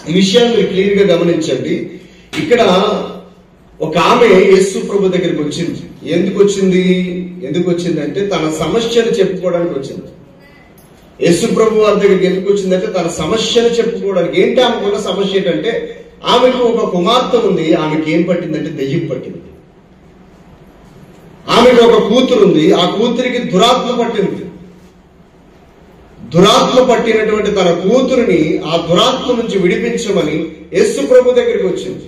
ఈ విషయాన్ని మీరు క్లియర్ గా గమనించండి. ఇక్కడ ఒక ఆమె యేసు ప్రభు దగ్గరికి వచ్చింది. ఎందుకు వచ్చిందంటే తన సమస్యను చెప్పుకోవడానికి వచ్చింది. యేసు ప్రభు వారి దగ్గరికి ఎందుకు వచ్చిందంటే తన సమస్యను చెప్పుకోవడానికి. ఏంటి ఆమెకున్న సమస్య ఏంటంటే ఆమెకు ఒక కుమార్తె ఉంది. ఆమెకి ఏం పట్టిందంటే దెయ్యం పట్టింది. ఆమెకు ఒక కూతురు ఉంది. ఆ కూతురికి దురాత్మ పట్టింది. దురాత్మ పట్టినటువంటి తన కూతురిని ఆ దురాత్మ నుంచి విడిపించమని యేసు ప్రభు దగ్గరికి వచ్చింది.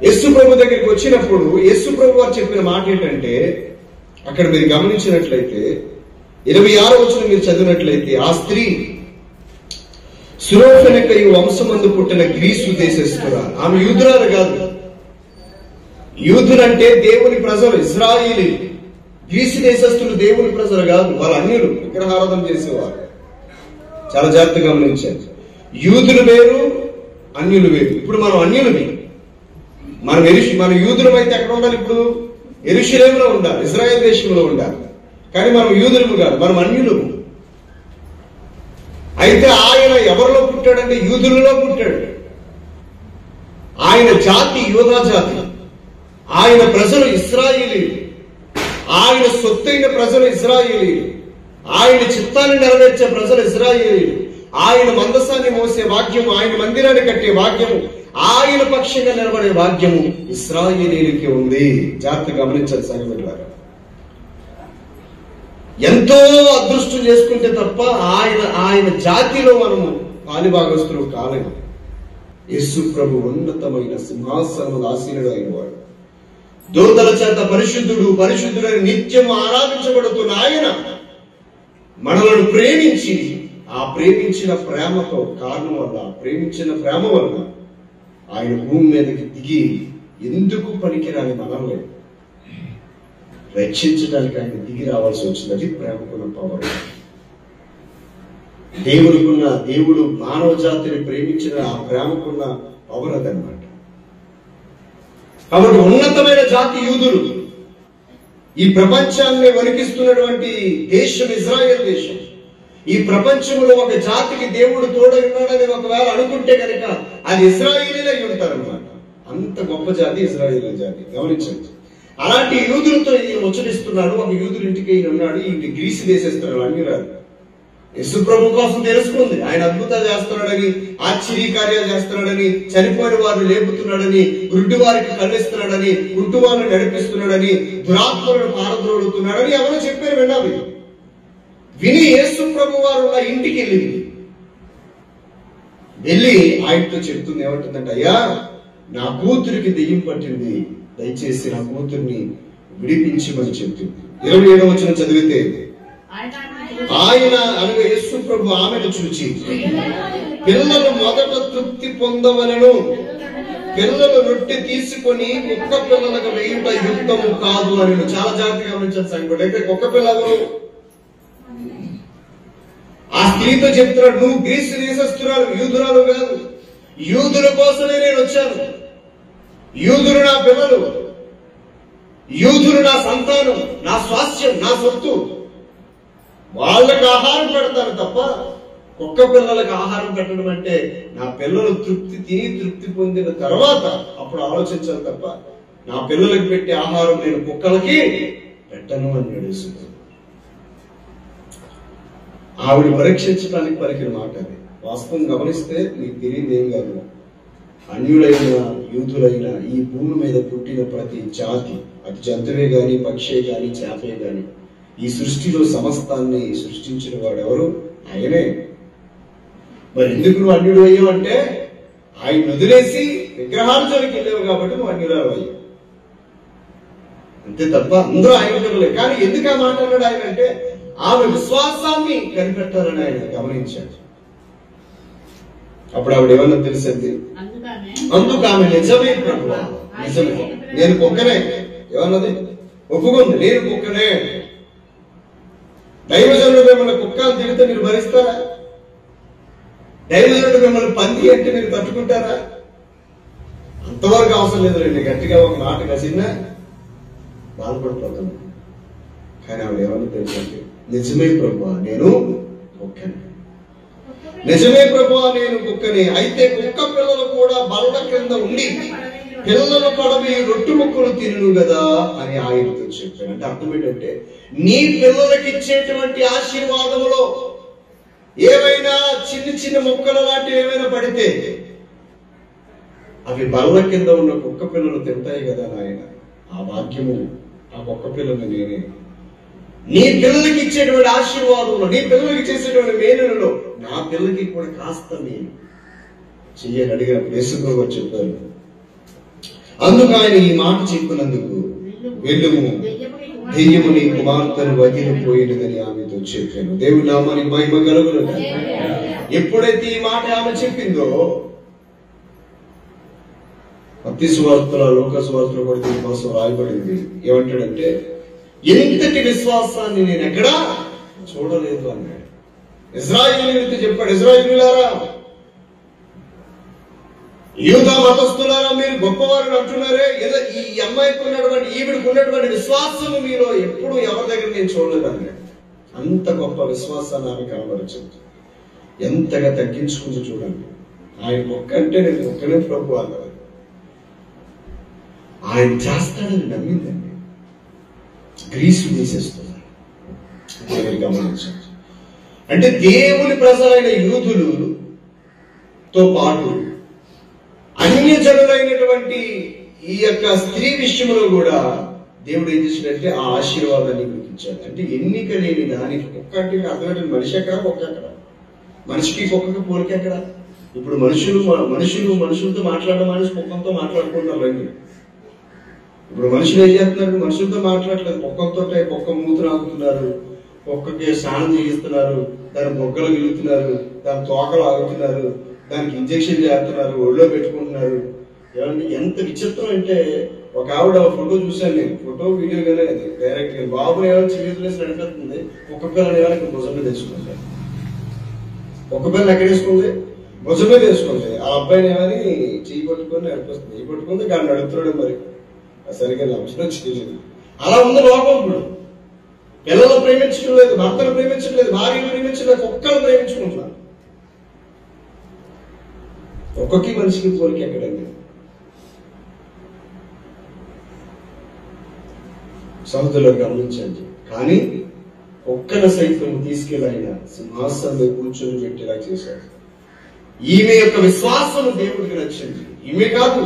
యేసు ప్రభు దగ్గరికి వచ్చినప్పుడు యేసు ప్రభు వారు చెప్పిన మాట ఏంటంటే, అక్కడ మీరు గమనించినట్లయితే 26వ వచనం మీరు చదివినట్లయితే, ఆ స్త్రీ సురోఫెనికయు వంశమందు పుట్టిన గ్రీసు దేశస్తురాలు. ఆమె యూదురాలు కాదు. యూదులంటే దేవుని ప్రజలు, ఇశ్రాయేలీ. గ్రీసు దేశస్తులు దేవుని ప్రజలు కాదు, వాళ్ళ అన్యులు, విగ్రహారాధన చేసేవారు. చాలా జాగ్రత్తగా గమనించారు. యూదులు వేరు, అన్యులు వేరు. ఇప్పుడు మనం అన్యులమి. మన యూదులం అయితే ఎక్కడ ఉండాలి? ఇప్పుడు యెరూషలేములో ఉండాలి, ఇశ్రాయేల్ దేశంలో ఉండాలి. కానీ మనం యూదులము కాదు, మనం అన్యులము. అయితే ఆయన ఎవరిలో పుట్టాడంటే యూదులలో పుట్టాడు. ఆయన జాతి యూదా జాతి. ఆయన ప్రజలు ఇశ్రాయేలీయులు. ఆయన సొత్తైన ప్రజలు ఇశ్రాయేలీయులు. ఆయన చిత్తాన్ని నెరవేర్చే ప్రజలు ఇశ్రాయేలీయులు. ఆయన మందసాన్ని మోసే భాగ్యము, ఆయన మందిరాన్ని కట్టే భాగ్యము, ఆయన పక్షంగా నిలబడే భాగ్యము ఇశ్రాయేలీయులకి ఉంది. జాగ్రత్తగా గమనించాలి సంగతులారా. ఎంతో అదృష్టం చేసుకుంటే తప్ప ఆయన జాతిలో మనము పాలిభాగస్తులు కాలేము. యేసు ప్రభు ఉన్నతమైన సింహాసనము ఆసీనుడు అయిన వాడు. దూతల చేత పరిశుద్ధుడని నిత్యము ఆరాధించబడుతున్న ఆయన మనలను ప్రేమించి, ఆ ప్రేమించిన ప్రేమతో కారణం వల్ల, ప్రేమించిన ప్రేమ వల్ల ఆయన భూమి మీదకి దిగి ఎందుకు పనికిరాని మనల్ని రక్షించడానికి ఆయన దిగి రావాల్సి వచ్చినది. ప్రేమకున్న పవర్. దేవుడు మానవ జాతిని ప్రేమించిన ఆ ప్రేమకున్న పవర్ అదనమాట. కాబట్టి ఉన్నతమైన జాతి యూదులు. ఈ ప్రపంచాన్ని వణికిస్తున్నటువంటి దేశం ఇజ్రాయెల్ దేశం. ఈ ప్రపంచంలో ఒక జాతికి దేవుడు తోడై ఉన్నాడని ఒకవేళ అనుకుంటే కనుక అది ఇశ్రాయేలీలే అయి ఉంటారన్నమాట. అంత గొప్ప జాతి ఇశ్రాయేల్ జాతి. గమనించండి. అలాంటి యూదులతో ఈయన ముచ్చటిస్తున్నాడు. ఒక యూదుల ఇంటికి ఈయన ఉన్నాడు. ఈ గ్రీసు దేశస్తున్నారు, అన్ని రాదు. యేసు ప్రభు కోసం తెలుసుకుంది. ఆయన అద్భుతాలు చేస్తున్నాడని, ఆశ్చర్య కార్యాలు చేస్తున్నాడని, చనిపోయిన వారిని లేపుతున్నాడని, గుడ్డి వారికి కళ్ళిస్తున్నాడని, గుడ్డు వారిని నడిపిస్తున్నాడని, దురాత్మలను పారద్రోలుతున్నాడని ఎవరో చెప్పారు. విన్నావి విని యేసు ప్రభు వారు ఉన్న ఇంటికి వెళ్ళి ఆయనతో చెప్తుంది. ఏమంటుందంటే, అయ్యా నా కూతురికి దెయ్యం పట్టింది, దయచేసి నా కూతుర్ని విడిపించమని చెప్తుంది. 27వ వచనం చదివితే, ఆయన అనగా యేసు ప్రభు ఆమెను చూచి, పిల్లలు మొదట తృప్తి పొందవలను, పిల్లలు రొట్టె తీసుకొని కుక్క పిల్లలకు వేయుట యుక్తము కాదు అని. చాలా జాగ్రత్తగా గమనించాలి సంగతి. అయితే కుక్క పిల్లలు ఆ స్త్రీతో చెప్తున్నాడు, నువ్వు గ్రీసు దేశస్తురాలు, యూదురాలు కాదు. యూదుల కోసమే నేను వచ్చాను. యూదులు నా పిల్లలు, యూదులు నా సంతానం, నా స్వాస్థ్యం, నా సొత్తు. వాళ్ళకి ఆహారం పెడతాను తప్ప కుక్క పిల్లలకు ఆహారం పెట్టడం అంటే నా పిల్లలు తృప్తి పొందిన తర్వాత అప్పుడు ఆలోచించాలి తప్ప నా పిల్లలకు పెట్టే ఆహారం నేను కుక్కలకి పెట్టను అని నడుస్తుంది. ఆవిడ పరీక్షించడానికి పలికిన మాట అది. వాస్తవం గమనిస్తే నీకు తెలియదు ఏం కాదు. అన్యులైన యూదులైన ఈ భూమి మీద పుట్టిన ప్రతి జాతి, అది జంతువే గాని, పక్షే గాని, చేపే గాని, ఈ సృష్టిలో సమస్తాన్ని సృష్టించిన వాడు ఎవరు? ఆయనే. మరి ఎందుకు నువ్వు అన్యుడు అయ్యావు అంటే ఆయన వదిలేసి విగ్రహాల జోలికి వెళ్ళావు కాబట్టి నువ్వు అన్యురాలు అయ్యావు అంతే తప్ప అందరూ ఆయన పిల్లలే. కానీ ఎందుకు ఆ మాట అన్నాడు ఆయన అంటే ఆమె విశ్వాసాన్ని కనిపెట్టాలని ఆయన గమనించాడు. అప్పుడు ఆవిడ ఏమన్నా తెలిసింది, అందుకు ఆమె నిజమే ప్రభువా, నిజమే, నేను కుక్కనే. ఏమన్నది? ఒప్పుకుంది, నేను కుక్కనే. దైవజనుడు మిమ్మల్ని కుక్కలు తిడితే మీరు భరిస్తారా? దైవజనుడు మిమ్మల్ని పంది అంటే మీరు తట్టుకుంటారా? అంతవరకు అవసరం లేదు రండి. గట్టిగా ఒక మాట కసినా బాధపడిపోతాను. కానీ ఆవిడ ఏమన్నా తెలుసండి, నిజమే ప్రభువా, నేను కుక్కనే. నిజమే ప్రభువా, నేను కుక్కని. అయితే కుక్క పిల్లలు కూడా బల్ల క్రింద ఉండి పిల్లలు పడవి రొట్టు ముక్కలు తిను కదా అని ఆయనతో చెప్పాను. అంటే అర్థం ఏంటంటే, నీ పిల్లలకి ఇచ్చేటువంటి ఆశీర్వాదములో ఏవైనా చిన్న చిన్న మొక్కలు లాంటివి ఏమైనా పడితే అవి బల్ల కింద ఉన్న కుక్క పిల్లలు తింటాయి కదా నాయన. ఆ వాక్యము ఆ కుక్క పిల్లలు నేనే. నీ పిల్లలకి ఇచ్చేటువంటి ఆశీర్వాదంలో, నీ పిల్లలకి చేసేటువంటి మేలులలో నా పిల్లలకి కూడా కాస్త నేను చెయ్యని అడిగినప్పుడు యేసుప్రభువు చెప్పారు. అందుకు ఆయన ఈ మాట చెప్పినందుకు, వెళ్ళుము, దెయ్యము నీ కుమార్తెను వదిలిపోయినదని ఆమెతో చెప్పాను. దేవుని నామానికి మహిమ కలుగును. ఎప్పుడైతే ఈ మాట ఆమె చెప్పిందో, మత్తయి సువార్తలో, లూకా సువార్తలో కూడా దీనికోసం రాయబడింది. ఏమంటాడంటే, ఎంతటి విశ్వాసాన్ని నేను ఎక్కడా చూడలేదు అన్నాడు. ఇశ్రాయేలీయులతో చెప్పాడు, ఇశ్రాయేలీయులారా, యూదా మతస్థులారా, మీరు గొప్పవారు అంటున్నారే, ఏదో ఈ అమ్మాయికి ఉన్నటువంటి, ఈవిడికి ఉన్నటువంటి విశ్వాసము మీలో ఎప్పుడు ఎవరి దగ్గర నేను చూడలేదు అన్నాడు. అంత గొప్ప విశ్వాసాన్ని ఆమె కనబరచదు. ఎంతగా తగ్గించుకుంటూ చూడండి. ఆయన ఒక్కంటే నేను ఒక్కనే ప్రభు అన్నారు. ఆయన చేస్తాడని నమ్మిందండి. గ్రీసు తీసేస్తున్నారు. గమనించండి. అంటే దేవుని ప్రజలైన యూదులతో పాటు అన్య జనులైనటువంటి ఈ యొక్క స్త్రీ విషయంలో కూడా దేవుడు ఏం చేసినట్టే ఆ ఆశీర్వాదాన్ని ఇచ్చాడు. అంటే ఎన్నిక లేని దానికి కుక్క అంటే అర్థం, మనిషి ఎక్కడ, కుక్క ఎక్కడ? మనిషికి కుక్కకి పోలిక ఎక్కడ? ఇప్పుడు మనుషులతో మాట్లాడడం మనిషి కుక్కతో మాట్లాడుకుంటారు రండి. ఇప్పుడు మనుషులు ఏం చేస్తున్నారు? మనుషులతో మాట్లాడలేదు, కుక్కతో. కుక్క మూతులు ఆగుతున్నారు, కుక్కకి స్నానం చేయిస్తున్నారు, దాని బొగ్గలు గిలుతున్నారు, దాని తోకలు ఆగుతున్నారు, దానికి ఇంజక్షన్ చేస్తున్నారు, ఒళ్ళో పెట్టుకుంటున్నారు. ఏమంటే ఎంత విచిత్రం అంటే, ఒక ఆవిడ ఫోటో చూశాను నేను, ఫోటో వీడియోగానే, అది డైరెక్ట్ గా బాబుని ఏమైనా చిన్నసి నడిపిస్తుంది, ఒక్క పిల్లని ఏమైనా ఇక్కడ భుజం మీద తెచ్చుకుంది. ఒక్క పిల్లని ఎక్కడ వేసుకుంది? భుజం మీద వేసుకుంది. ఆ అబ్బాయిని ఏమని చెయ్యి పట్టుకొని నడిపిస్తుంది. చెయ్యి పట్టుకుంది, కానీ నడుపుతున్నాడు. మరి సరిగ్గా అంశం చేయలేదు. అలా ఉంది లోకం. ఇప్పుడు పిల్లలు ప్రేమించడం లేదు, భర్తను ప్రేమించడం లేదు, భార్యను ప్రేమించడం లేదు, కుక్కలు ప్రేమించుకుంటున్నారు. ఒక్కొక్క మనిషికి పోలిక ఎక్కడండి? సముద్రంలో గమనించండి. కానీ ఒక్కన సైతం తీసుకెళ్ళి ఆయన సింహాసనంలో కూర్చొని పెట్టేలా చేశాడు. ఈమె యొక్క విశ్వాసం దేవుడికి నచ్చింది. ఈమె కాదు,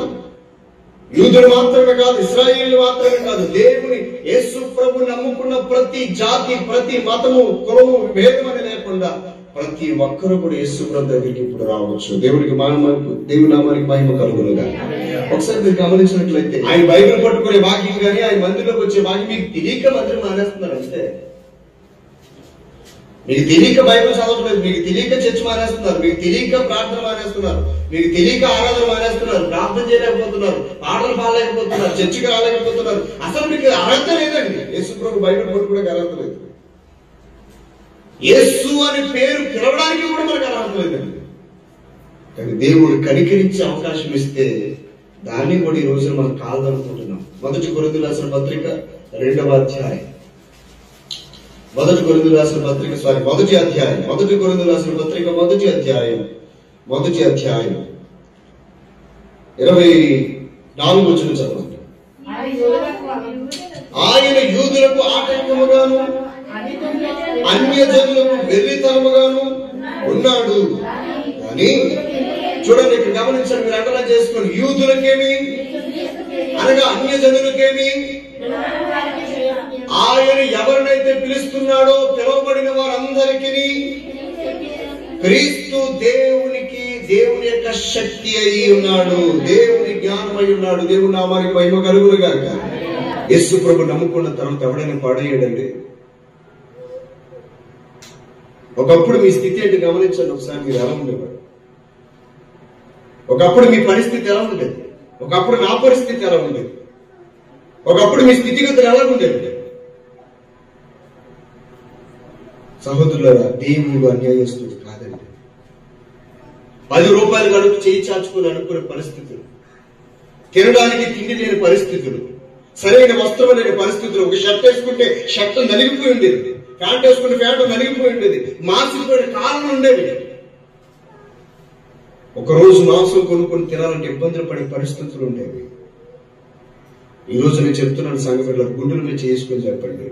యూదులు మాత్రమే కాదు, ఇశ్రాయేలు మాత్రమే కాదు, దేవుని యేసు ప్రభు నమ్ముకున్న ప్రతి జాతి, ప్రతి మతము, కులము, భేదం అని లేకుండా ప్రతి ఒక్కరు కూడా యేసు ప్రభు దగ్గరికి ఇప్పుడు రావచ్చు. దేవుడి నామానికి మహిమ కలుగునుగా. ఒకసారి మీరు గమనించినట్లయితే, ఆయన బైబిల్ పట్టుకునే వాక్యం కానీ ఆయన మందిరంలోకి వచ్చే వాక్యం మీకు తెలియక మందిరం మానేస్తున్నారు. అంతే. మీకు తెలియక బైబిల్ చదవట్లేదు, మీకు తెలియక చర్చ్ మానేస్తున్నారు, మీకు తెలియక ప్రార్థన మానేస్తున్నారు, మీకు తెలియక ఆరాధన మానేస్తున్నారు, ప్రార్థన చేయలేకపోతున్నారు, పాటలు పాడలేకపోతున్నారు, చర్చికి రాలేకపోతున్నారు. అసలు మీకు అర్హత లేదండి. యేసు ప్రభు బైబిల్ పట్టుకునే అర్హత లేదు. యేసు అని పేరు పిలవడానికి కూడా మనకు అర్హత లేదండి. కానీ దేవుడు కనికరించి అవకాశం ఇస్తే దాన్ని కూడా ఈ రోజున మనం కాదనుకుంటున్నాం. 1 కొరింథీయులకు రాసిన పత్రిక 2వ అధ్యాయం, 1 కొరింథీయులకు రాసిన పత్రిక 1 అధ్యాయం, 1 కొరింథీయులకు రాసిన పత్రిక 1 అధ్యాయం 24వ వచనం చదవండి. ఆయన యూదులకు ఆటంకముగాను అన్యజనులకు వెర్రితనముగాను ఉన్నాడు. కానీ చూడండి, ఇక్కడ గమనించండి, మీరు అండర్లైన్ చేసుకోండి. యూదులకేమి అనగా అన్యజనులకేమి ఆయన ఎవరినైతే పిలుస్తున్నాడో పిలువబడిన వారందరికీ క్రీస్తు దేవుని యొక్క శక్తి అయి ఉన్నాడు, దేవుని జ్ఞానం అయి ఉన్నాడు. దేవుని నామానికి మహిమ కలుగునుగాక. యేసు ప్రభు నమ్ముకున్న తర్వాత ఎవడైనా పడేయడండి. ఒకప్పుడు మీ స్థితి ఏంటి గమనించండి. ఒకసారి మీరు ఎలా ఉండేవాడు? ఒకప్పుడు మీ పరిస్థితి ఎలా ఉండేది? ఒకప్పుడు నా పరిస్థితి ఎలా ఉండేది? ఒకప్పుడు మీ స్థితిగతులు ఎలా ఉండేది? సహోదరులారా, దేవుడు అన్యాయస్తుడు కాదండి. 10 రూపాయలు గడుపు చేయి చాచుకొని అనుకునే పరిస్థితులు, తినడానికి తిండి లేని పరిస్థితులు, సరైన వస్త్రం లేని పరిస్థితులు. ఒక షర్ట్ వేసుకుంటే షర్ట్ నలిగిపోయి ఉండేది, ప్యాంట్ వేసుకుంటే ప్యాంటు నలిగిపోయి ఉండేది, మాసిపోయిన కారణం ఉండేవి. ఒకరోజు మాంసం కొనుక్కొని తినాలంటే ఇబ్బందులు పడే పరిస్థితులు ఉండేవి. ఈ రోజు నేను చెప్తున్నాను, సంఘ బిడ్డలు గుండెల మీద చేసుకొని చెప్పండి.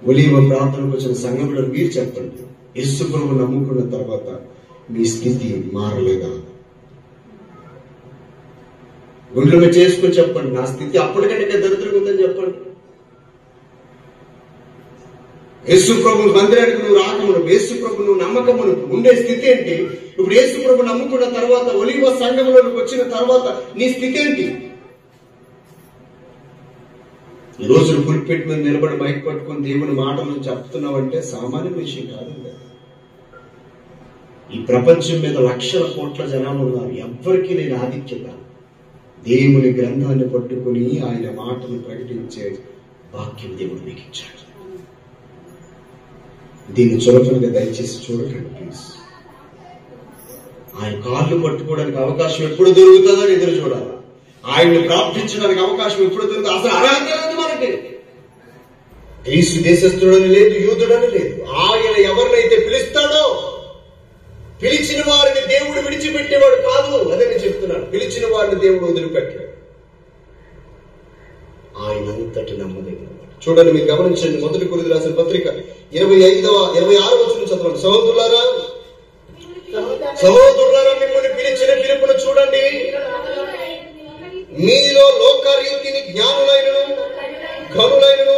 ఒలీవ ప్రార్థనకు వచ్చిన సంఘ బిడ్డలు మీరు చెప్పండి, యేసు ప్రభువును నమ్ముకున్న తర్వాత మీ స్థితి మారలేదా? గుండెల మీద చేసుకొని చెప్పండి, నా స్థితి అప్పటికంటే దరిద్రంగా ఉందని చెప్పండి. యేసు ప్రభు మందిరానికి నువ్వు రాకమును, యేసు ప్రభు నువ్వు నమ్మకమును ఉండే స్థితి ఏంటి? ఇప్పుడు యేసు ప్రభు నమ్ముకున్న తర్వాత, ఒలీవ సంఘంలోకి వచ్చిన తర్వాత నీ స్థితి ఏంటి? ఈ రోజు పులిపెట్టి మీద నిలబడి మైక్ పట్టుకొని దేవుని మాటలు చెప్తున్నావంటే సామాన్య విషయం కాదు. ఈ ప్రపంచం మీద లక్షల కోట్ల జనాలు ఉన్నారు, ఎవ్వరికీ నేను ఆధిక్యత. దేవుని గ్రంథాన్ని పట్టుకుని ఆయన మాటను ప్రకటించే వాక్యం దేవుడు మీకు ఇచ్చాడు. దీన్ని చులకనగా దయచేసి చూడకండి ప్లీజ్. ఆయన కాళ్ళు పట్టుకోవడానికి అవకాశం ఎప్పుడు దొరుకుతుందో ఎదురు చూడాలి. ఆయన్ని ప్రార్థించడానికి అవకాశం ఎప్పుడు దొరుకుతుంది? అసలు అర్హత లేదు మనకి. గ్రీసు దేశస్థుడని లేదు, యూదుడని లేదు. ఆయన ఎవరినైతే పిలుస్తాడో, పిలిచిన వారిని దేవుడు విడిచిపెట్టేవాడు కాదు. అదే నేను చెప్తున్నాను, పిలిచిన వారిని దేవుడు వదిలిపెట్టాడు. ఆయన అంతటి నమ్మదగిన. చూడండి, మీరు గమనించండి, మొదటి కొరింథీయులకు రాసిన పత్రిక 26వ వచనం చదవండి. సహోదరులారా మిమ్మల్ని పిలిచిన పిలుపును చూడండి. మీలో లోకరీతిని జ్ఞానులైనను, ఘనులైనను,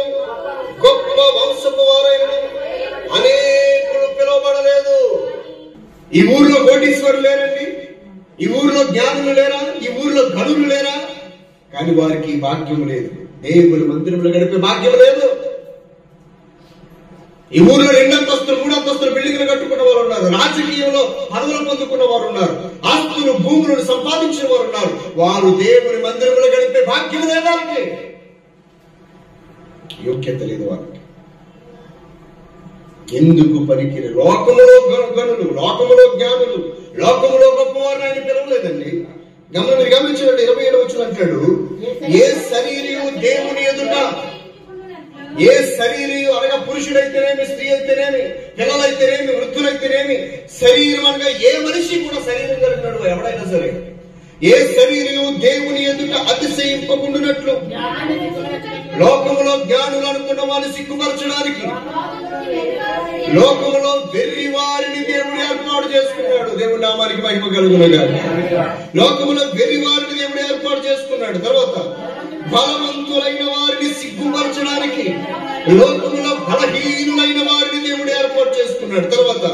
గొప్ప వంశపు వారైనను అనేకులు పిలువబడలేదు. ఈ ఊర్లో కోటీశ్వరులు లేరండి, ఈ ఊర్లో జ్ఞానులు లేరా, ఈ ఊర్లో ఘనులు లేరా? కానీ వారికి భాగ్యం లేదు, దేవుని మందిరంలో గడిపే భాగ్యం లేదు. ఈ ఊర్లో 2 అంతస్తులు 3 అంతస్తులు బిల్డింగ్లు కట్టుకున్న వారు ఉన్నారు, రాజకీయంలో పదవులు పొందుకున్న వారు ఉన్నారు, ఆస్తులు భూములను సంపాదించిన వారు ఉన్నారు. వారు దేవుని మందిరంలో గడిపే భాగ్యం లేదు, వారికి యోగ్యత లేదు. వారికి ఎందుకు పనికిరి? లోకములో గనులు, లోకములో జ్ఞానులు, లోకములో గొప్పవారిని ఆయన పిలవలేదండి. మీరు గమనించినట్టు 27వ వచనం అంటాడు, ఏ శరీరము దేవుని ఎదుట, ఏ శరీరం అనగా పురుషుడైతేనేమి, స్త్రీ అయితేనేమి, పిల్లలైతేనేమి, వృద్ధులైతేనేమి, శరీరం అనగా ఏ మనిషి కూడా శరీరం కలిగినాడు ఎవడైనా సరే, ఏ శరీరము దేవుని ఎదుట అతిశయింపకుండునట్లు లోకములో జ్ఞానులు అనుకున్న వారిని సిగ్గుపరచడానికి లోకములో వెర్రి వారిని దేవుడు ఏర్పాటు చేసుకున్నాడు. దేవుడి నామానికి మహిమ కలుగునుగాక. లోకములో వెర్రి వారిని దేవుడు ఏర్పాటు చేసుకున్నాడు. తర్వాత బలవంతులైన వారిని సిగ్గుపరచడానికి లోకములో బలహీనులైన వారిని దేవుడు ఏర్పాటు చేసుకున్నాడు. తర్వాత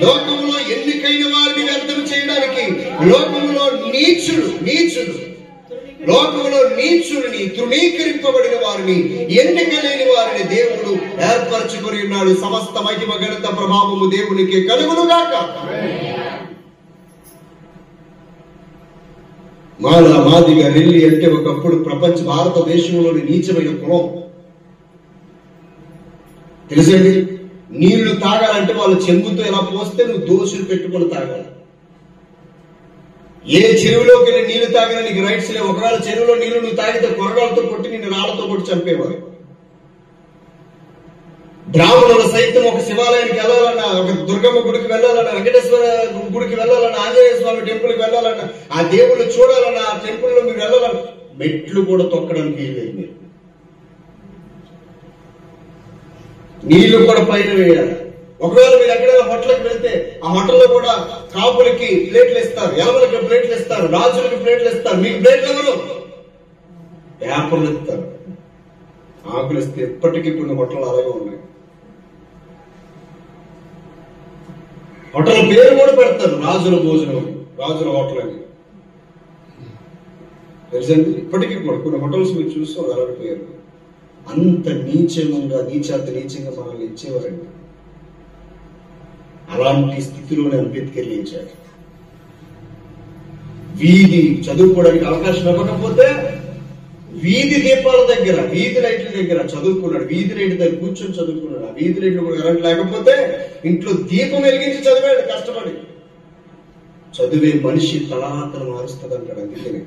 లోకములో ఎన్నికైన వారిని వ్యర్థం చేయడానికి లోకములో నీచులు లోకములో నీచుల్ని, తృణీకరింపబడిన వారిని, ఎన్నిక లేని వారిని దేవుడు ఏర్పరచుకొని ఉన్నాడు. సమస్త మహిమ ఘనత ప్రభావము దేవునికి కలుగునుగాక. మాల, మాదిగ, రెల్లి అంటే ఒకప్పుడు ప్రపంచ భారతదేశంలోని నీచమైన కులం. తెలుసండి, నీళ్లు తాగాలంటే వాళ్ళు చెంబుతో ఎలా పోస్తే నువ్వు దోషులు పెట్టుకుని తాగాలి. ఏ చెరువులోకి వెళ్ళి నీళ్లు తాగినా నీకు రైట్స్ లేవు. ఒకవేళ చెరువులో నీళ్లు నువ్వు తాగితే కొరగాలతో కొట్టి నిన్ను రాళ్లతో కొట్టి చంపేవారు. బ్రాహ్మణులు సైతం ఒక శివాలయానికి వెళ్ళాలన్నా, ఒక దుర్గమ్మ గుడికి వెళ్ళాలన్నా, వెంకటేశ్వర గుడికి వెళ్ళాలన్నా, ఆంజనేయ స్వామి టెంపుల్కి వెళ్ళాలన్నా, ఆ దేవుళ్ళు చూడాలన్నా, ఆ టెంపుల్లో మీరు వెళ్ళాలన్నా మెట్లు కూడా తొక్కడానికి వీల్లేదు. మీరు నీళ్లు కూడా పైన వేయాలి. ఒకవేళ మీరు ఎక్కడైనా హోటల్కి వెళ్తే ఆ హోటల్లో కూడా కాపులకి ప్లేట్లు ఇస్తారు, ఎలవలకి ప్లేట్లు ఇస్తారు, రాజులకి ప్లేట్లు ఇస్తారు. మీకు ప్లేట్లు ఎవరు? పేపర్లు ఇస్తారు, ఆకులు ఇస్తే. ఇప్పటికీ కొన్ని హోటళ్ళు అలాగే ఉన్నాయి. హోటల్ పేరు కూడా పెడతారు, రాజుల భోజనం, రాజుల హోటల్ అని. తెలుసండి, ఇప్పటికీ కూడా కొన్ని హోటల్స్ మీరు చూస్తాం అలాంటి పేరు. అంత నీచంగా, నీచంగా మనల్ని ఇచ్చేవారండి. అలాంటి స్థితిలోనే అంబేద్కర్ లేచారు. వీధి చదువుకోవడానికి అవకాశం ఇవ్వకపోతే వీధి దీపాల దగ్గర, వీధి లైట్ల దగ్గర చదువుకున్నాడు. వీధి లైట్ దగ్గర కూర్చొని చదువుకున్నాడు. ఆ వీధి లైట్లు కూడా కరెంట్ లేకపోతే ఇంట్లో దీపం వెలిగించి చదివాడు కష్టపడి. చదివే మనిషి తలరాతను మారుస్తుంది అంటాడు. అందుకని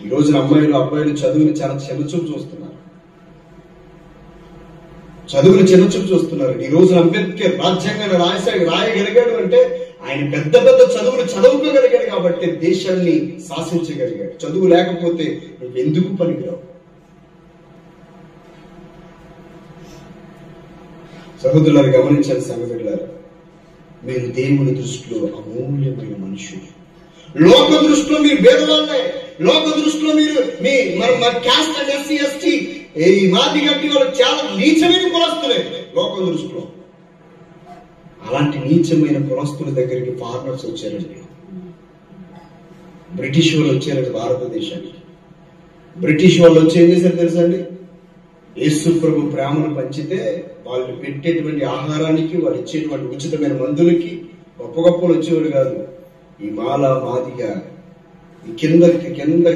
ఈ రోజున అబ్బాయిలు చదువుని చాలా చిన్నచూపు చూస్తున్నారు. చదువుని చిన్నచూపు చూస్తున్నారు. ఈ రోజున అంబేద్కర్ రాజ్యాంగాన్ని రాయగలిగాడు అంటే ఆయన పెద్ద పెద్ద చదువులు చదువుకోగలిగాడు కాబట్టి దేశాన్ని శాసించగలిగాడు. చదువు లేకపోతే నువ్వు ఎందుకు పనికిరావు? సహోదరులారు గమనించాలి, సంగతులారు, మీరు దేవుని దృష్టిలో అమూల్యమైన మనుషులు. లోక దృష్టిలో మీరు భేదవాళ్ళే. లోక దృష్టిలో మీరు మీ క్యాస్ట్ అండ్ ఎస్సీ ఎస్టీ ఈ మాది గట్టి వాళ్ళు చాలా నీచమైన కులస్తులే లోక దృష్టిలో. అలాంటి నీచమైన కులస్తుల దగ్గరికి ఫారినర్స్ వచ్చారండి. బ్రిటిష్ వాళ్ళు వచ్చారండి భారతదేశానికి. బ్రిటిష్ వాళ్ళు వచ్చి ఏం చేశారు తెలుసా అండి? యేసు ప్రభు ప్రేమను పంచితే వాళ్ళు పెట్టేటువంటి ఆహారానికి, వాళ్ళు ఇచ్చేటువంటి ఉచితమైన మందులకి గొప్ప గొప్పలు వచ్చేవాడు కాదు. ఈ మాల మాదిగా ఈ కిందకి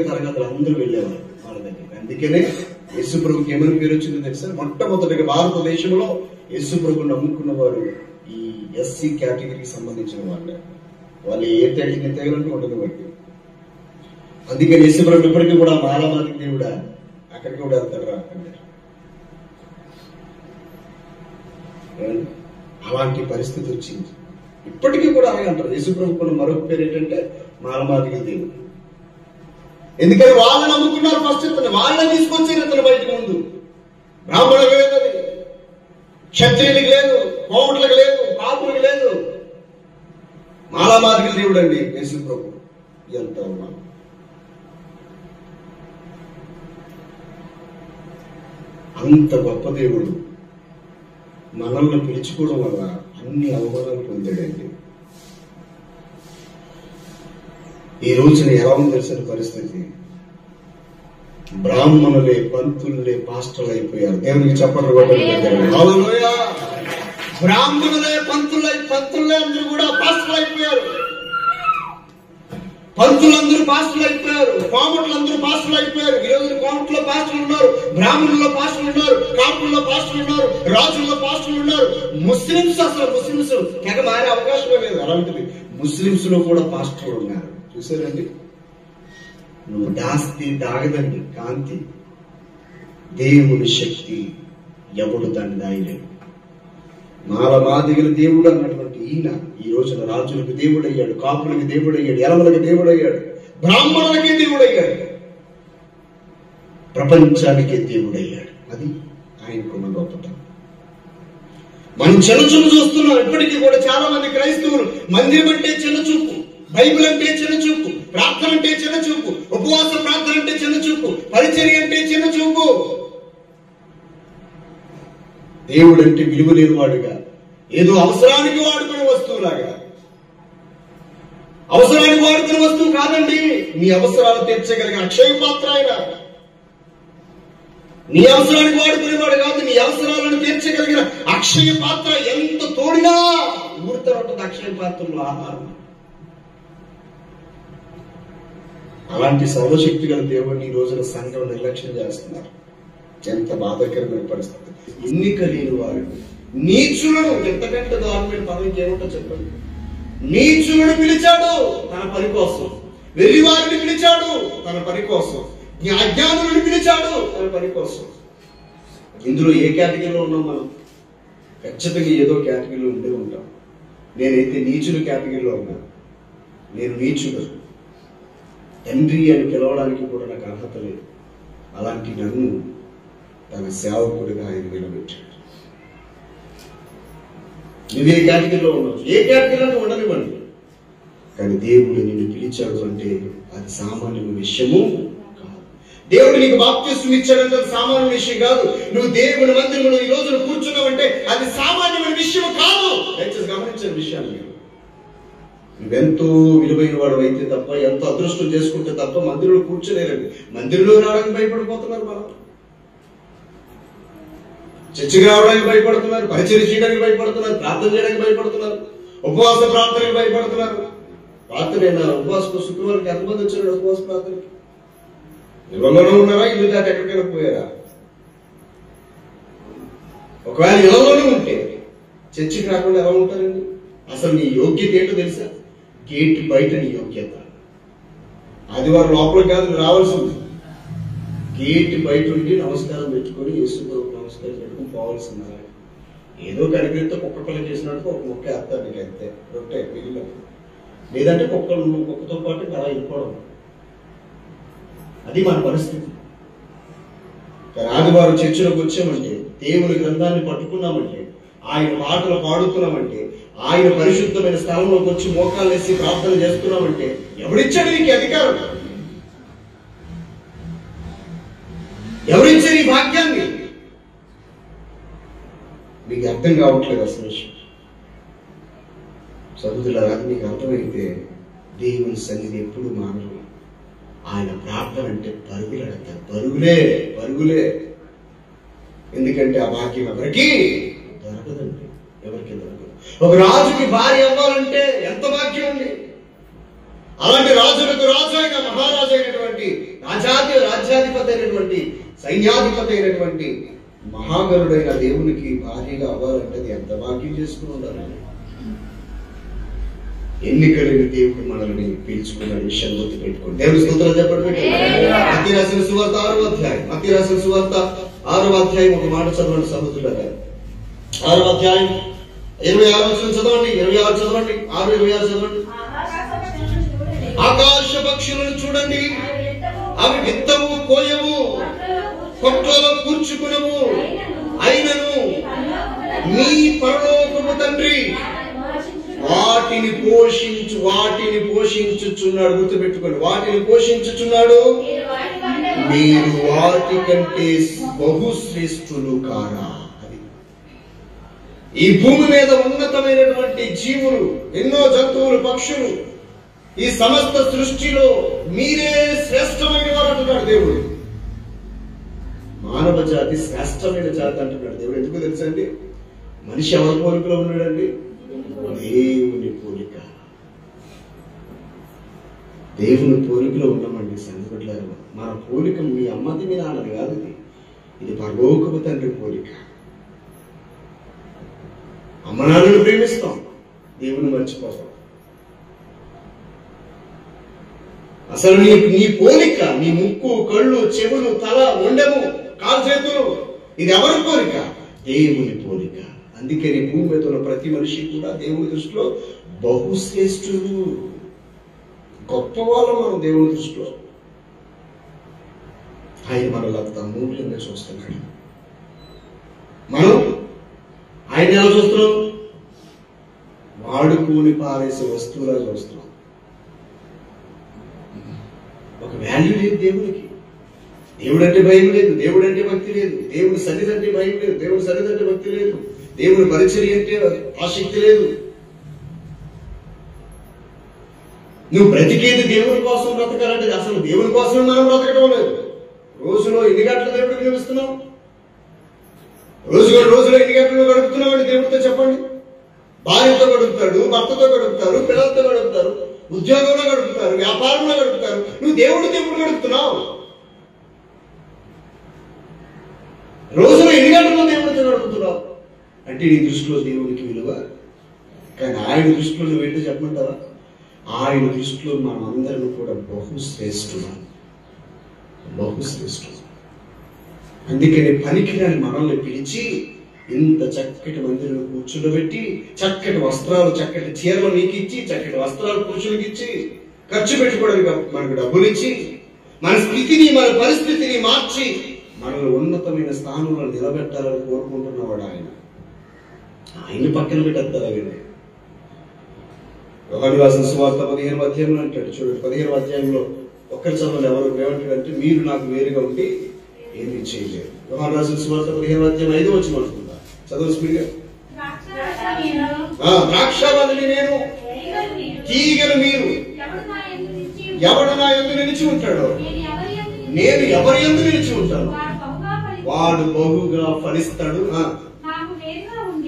తరగతులు అందరూ వెళ్ళేవారు వాళ్ళ దగ్గర. అందుకనే యేసు ప్రభుకి ఏమని పేరు వచ్చిందో తెలుసా? మొట్టమొదటిగా భారతదేశంలో యేసు ప్రభుని నమ్ముకున్న వారు ఈ ఎస్సీ కేటగిరీకి సంబంధించిన వాళ్ళే. వాళ్ళు ఏ తెగలంటూ ఉండదు బట్టి. అందుకని యేసు ప్రభు ఇప్పటికీ కూడా మాల మాదిక దేవుడా అక్కడికి కూడా వెళ్తారు రా అన్నారు. అలాంటి పరిస్థితి వచ్చింది. ఇప్పటికీ కూడా అలాగే అంటారు. యేసు ప్రభుకున్న మరొక పేరు ఏంటంటే మాలమాదిగ దేవుడు. ఎందుకని వాళ్ళని నమ్ముకున్నారు ఫస్ట్. ఇతను వాళ్ళని తీసుకొచ్చారు ఇతను బయటకు. ముందు బ్రాహ్మణులకు లేదు, అది క్షత్రియులకు లేదు, కోమటులకు లేదు, కాపులకు లేదు. మాలమాదిగ దేవుడు అండి యేసు ప్రభు. ఎంత ఉన్నాం. అంత గొప్ప దేవుడు మనల్ని పిలుచుకోవడం వల్ల అన్ని అవమానాలు పొందాడండి. ఈ రోజున ఎలా ఉంది తెలిసిన పరిస్థితి? బ్రాహ్మణులే, పంతులే, పాస్టర్లు అయిపోయారు. దేవునికి చెప్పండి. బ్రాహ్మణులే, పంతులే అందరూ కూడా పాస్టర్లు అయిపోయారు. పంతులందరూ పాస్టర్లు అయిపోయారు. కోమటులందరూ పాస్టర్లు అయిపోయారు. ఈ రోజు కోమట్లో పాస్టర్లు ఉన్నారు, బ్రాహ్మణుల్లో పాస్టర్లు ఉన్నారు, కాపుల్లో పాస్టర్లు ఉన్నారు, రాజుల్లో పాస్టర్లు ఉన్నారు. ముస్లింస్ అసలు ముస్లింస్ తెగ మారే అవకాశమే లేదు. అలాంటిది ముస్లింస్ లో కూడా పాస్టర్లు ఉన్నారు. చూసారండి? నువ్వు దాస్తి దాగదండి కాంతి. దేవుని శక్తి ఎవడు దాన్ని దాయలేడు. మాలమాదిగల దేవుడు అన్నటువంటి ఈయన ఈ రోజున రాజులకు దేవుడయ్యాడు, కాపులకి దేవుడయ్యాడు, ఎలమలకి దేవుడయ్యాడు, బ్రాహ్మణులకి దేవుడయ్యాడు, ప్రపంచానికే దేవుడయ్యాడు. అది ఆయనకున్న గొప్పతనం. మనం చిన్నచూపు చూస్తున్నాం. ఇప్పటికీ కూడా చాలా మంది క్రైస్తవులు మందిరం అంటే చిన్నచూపు, బైబిల్ అంటే చిన్నచూపు, ప్రార్థన అంటే చిన్నచూపు, ఉపవాస ప్రార్థన అంటే చిన్నచూపు, పరిచర్య అంటే చిన్నచూపు. దేవుడు అంటే విలువ లేని వాడుగా, ఏదో అవసరానికి వాడుకునే వస్తువులాగా. అవసరానికి వాడుకునే వస్తువు కాదండి. నీ అవసరాలు తీర్చగలిగిన అక్షయ పాత్ర ఆయన. నీ అవసరానికి వాడుకునేవాడు కాదు, నీ అవసరాలను తీర్చగలిగిన అక్షయ పాత్ర. ఎంత తోడినా ఊరుతూ ఉంటుంది అక్షయ పాత్రలో ఆహారం. అలాంటి సర్వశక్తి గల దేవుడిని ఈ రోజున సంఘం నిర్లక్ష్యం చేస్తున్నారు. ఎంత బాధాకరమైన పరిస్థితి. ఎన్నిక లేని వారు నీచులను, ఎంతకంటే దారుణమైన పదవి ఏమిటో చెప్పండి. నీచులను పిలిచాడు తన పని కోసం, వెర్రివారిని పిలిచాడు తన పని కోసం, అజ్ఞానులను పిలిచాడు తన పని కోసం. ఇందులో ఏ కేటగిరీలో ఉన్నాం మనం? ఖచ్చితంగా ఏదో కేటగిరీలో ఉండే ఉంటాం. నేనైతే నీచుల కేటగిరీలో ఉన్నాను. నేను నీచుడు, తండ్రి అని పిలవడానికి కూడా నాకు అర్హత లేదు. అలాంటి నన్ను తన సేవకుడిగా ఆయన నిలబెట్టాడు. నువ్వే కేటగిరీలో ఉన్నావు, ఏ కేటగిరీలో ఉండనివ్వండి, కానీ దేవుడు నిన్ను పిలిచాడు అంటే అది సామాన్యమైన విషయము కాదు. దేవుడు నీకు బాప్తిస్మం ఇచ్చాడంటే అది సామాన్య విషయం కాదు. నువ్వు దేవుని మందిరంలో ఈ రోజున కూర్చున్నావంటే అది సామాన్యమైన విషయం కాదు. దయచేసి గమనించిన విషయాన్ని. నువ్వెంతో విలువైన వాడు అయితే తప్ప, ఎంతో అదృష్టం చేసుకుంటే తప్ప మందిరంలో కూర్చోలేరండి. మందిరంలో రావడానికి భయపడిపోతున్నారు. మనం చర్చికి రావడానికి భయపడుతున్నారు, పరిచర్య చేయడానికి భయపడుతున్నారు, ప్రార్థన చేయడానికి భయపడుతున్నారు, ఉపవాస ప్రార్థనకి భయపడుతున్నారు. రాత్రి ఉపవాస శుక్రవారికి ఎంతమంది వచ్చారు ఉపవాస ప్రార్థనకి? ఇళ్లలోనే ఉన్నారా, ఇల్లు దాటి ఎక్కడికైనా పోయారా? ఒకవేళ ఇళ్లలోనే ఉంటే చర్చికి రాకుండా ఎలా ఉంటారండి? అసలు నీ యోగ్యత ఏంటో తెలుసా? గేట్ బయట నీ యోగ్యత. ఆదివారం లోపలికి కాదు నువ్వు రావాల్సింది. గేట్ బయట ఉండి నమస్కారం పెట్టుకొని యేసు ప్రభువుకు నమస్కారం పెట్టుకుని పోవాల్సిందా? ఏదో కడిగితే కుక్క పిల్ల చేసినట్టు ఒక ముక్క వేస్తారు నీకు అంతే రొట్టె మిగిలిన. లేదంటే నువ్వు కుక్కతో పాటు అలా వెళ్ళిపోవడం. అది మన పరిస్థితి. కానీ ఆదివారం చర్చలోకి వచ్చామంటే, దేవుని గ్రంథాన్ని పట్టుకున్నామంటే, ఆయన పాటలు పాడుతున్నామంటే, ఆయన పరిశుద్ధమైన స్థలంలోకి వచ్చి మోకాలు వేసి ప్రార్థన చేస్తున్నామంటే, ఎవరిచ్చాడు నీకు అధికారం? ఎవరిచ్చారు ఈ భాగ్యాన్ని? మీకు అర్థం కావట్లేదు అసలు విషయం. సహోదరులారా, మీకు అర్థమైతే దేవుని సన్నిధి ఎప్పుడు మానరు. ఆయన ప్రార్థన అంటే పరుగులెడతారు. పరుగులే. ఎందుకంటే ఆ భాగ్యం ఎవరికి దొరకదండి. ఎవరికి దొరకదు. ఒక రాజుకి భార్య అవ్వాలంటే ఎంత భాగ్యం ఉంది. అలాంటి రాజులకు రాజు అయిన మహారాజు అయినటువంటి రాజ్యాధిపతి అయినటువంటి సైన్యాధిపతి అయినటువంటి మహాగరుడైన దేవునికి భార్యగా అవ్వాలంటే అది ఎంత భాగ్యం చేసుకుని ఉండాలండి. ఎన్నికలైన దేవుడు మనల్ని పీల్చుకున్న విషయాన్ని గుర్తు పెట్టుకోండి. దేవుని స్తోత్రాలు చెప్పండి. మత్తయి రాసిన సువార్త 6వ అధ్యాయం ఒక మాట చదవండి సహోదరులారా. 6వ అధ్యాయం 26వ వచనం చదవండి. 26 చదవండి. 6:26 చదవండి. ఆకాశ పక్షులను చూడండి, అవి విత్తము, కోయవు, కొట్లలో కూర్చుకునము, అయినను మీ పరలోకపు తండ్రి వాటిని పోషించుచున్నాడు. గుర్తుపెట్టుకోండి, వాటిని పోషించుచున్నాడు. మీరు వాటి కంటే బహుశ్రేష్ఠులు కారా? అది ఈ భూమి మీద ఉన్నతమైనటువంటి జీవులు, ఎన్నో జంతువులు, పక్షులు, ఈ సమస్త సృష్టిలో మీరే శ్రేష్టమైన వారు అంటున్నాడు దేవుడు. మానవ జాతి శ్రేష్టమైన జాతి అంటున్నాడు దేవుడు. ఎందుకు తెలుసండి? మనిషి ఎవరి పోలికలో ఉన్నాడండి? దేవుని పోలిక. దేవుని పోలికలో ఉన్నామండి సంగతులారు. మన పోలిక మీ అమ్మది మీ నాన్నది కాదు. ఇది పరలోకపు తండ్రి పోలిక. అమ్మ నాన్నను ప్రేమిస్తాం, దేవుని మర్చిపోతాం. అసలు నీ పోలిక, నీ ముక్కు, కళ్ళు, చెవులు, తల, మొండెము, కాలు, చేతులు, ఇది ఎవరి పోలిక? దేవుని పోలిక. అందుకే నీ భూమి మీద ఉన్న ప్రతి మనిషి కూడా దేవుని దృష్టిలో బహుశ్రేష్ఠులు, గొప్పవాళ్ళు. మనం దేవుని దృష్టిలో ఆయన మనల్ని అంత అమూల్యంగా చూస్తున్నాడు. మనం ఆయన ఎలా చూస్తున్నాం? వాడుకొని పారేసే వస్తువులా చూస్తున్నాం. ఒక వాల్యూ లేదు దేవునికి. దేవుడు అంటే భయం లేదు, దేవుడు అంటే భక్తి లేదు, దేవుని సన్నిధి అంటే భయం లేదు, దేవుని సన్నిధి అంటే భక్తి లేదు, దేవుని పరిచర్య అంటే ఆసక్తి లేదు. నువ్వు బ్రతికేది దేవుని కోసం బ్రతకాలంటే అసలు దేవుని కోసమే మనం బ్రతకడం లేదు. రోజులో ఎన్ని గంటలు దేవుడికి వినిపిస్తున్నావు? రోజులో ఎన్ని గంటలు గడుపుతున్నావు అండి దేవుడితో? చెప్పండి. భార్యతో గడుపుతాడు, భర్తతో గడుపుతారు, పిల్లలతో గడుపుతారు, ఉద్యోగంలో గడుపుతారు, వ్యాపారంలో గడుపుతారు. నువ్వు దేవుడు గడుపుతున్నావు. రోజులో ఎన్ని గంటల్లో దేవుడితో గడుపుతున్నావు అంటే నీ దృష్టిలో దేవుడికి విలువ. కానీ ఆయన దృష్టిలో నువ్వేంటో చెప్పమంటావా? ఆయన దృష్టిలో మనం అందరం కూడా బహుశ్రేష్ఠులు. అందుకని పనికిరాని మనల్ని పిలిచి ఇంత చక్కటి మందిరం కూర్చుండబెట్టి, చక్కటి వస్త్రాలు, చక్కటి చీరలు నీకు ఇచ్చి, చక్కటి వస్త్రాలు పురుషులకు ఇచ్చి, ఖర్చు పెట్టుకోవడానికి మనకు డబ్బులు ఇచ్చి, మన స్థితిని, మన పరిస్థితిని మార్చి మనల్ని ఉన్నతమైన స్థానంలో నిలబెట్టాలని కోరుకుంటున్నవాడు ఆయన. ఆయన్ని పక్కన పెట్టేస్తారు. అవన్నీ యోహాను రాసిన సువార్త 15వ అధ్యాయంలో అంటాడు. చూడండి, 15వ అధ్యాయంలో ఒక్కరి చదువులు ఎవరు ఏమంటాడంటే, మీరు నాకు వేరుగా ఉండి ఏమీ చేయలేరు. యోహాను రాసిన సువార్త 15వ అధ్యాయం 5వ వచనం అనుకుంటా. చదువు స్పీడ్గా. ద్రాక్షావల్లిని నేను, తీగలు మీరు. ఎవడు నా యందు నిలిచి ఉంటాడో నేను ఎవరి యందు నిలిచి ఉంటాను వాడు బహుగా ఫలిస్తాడు.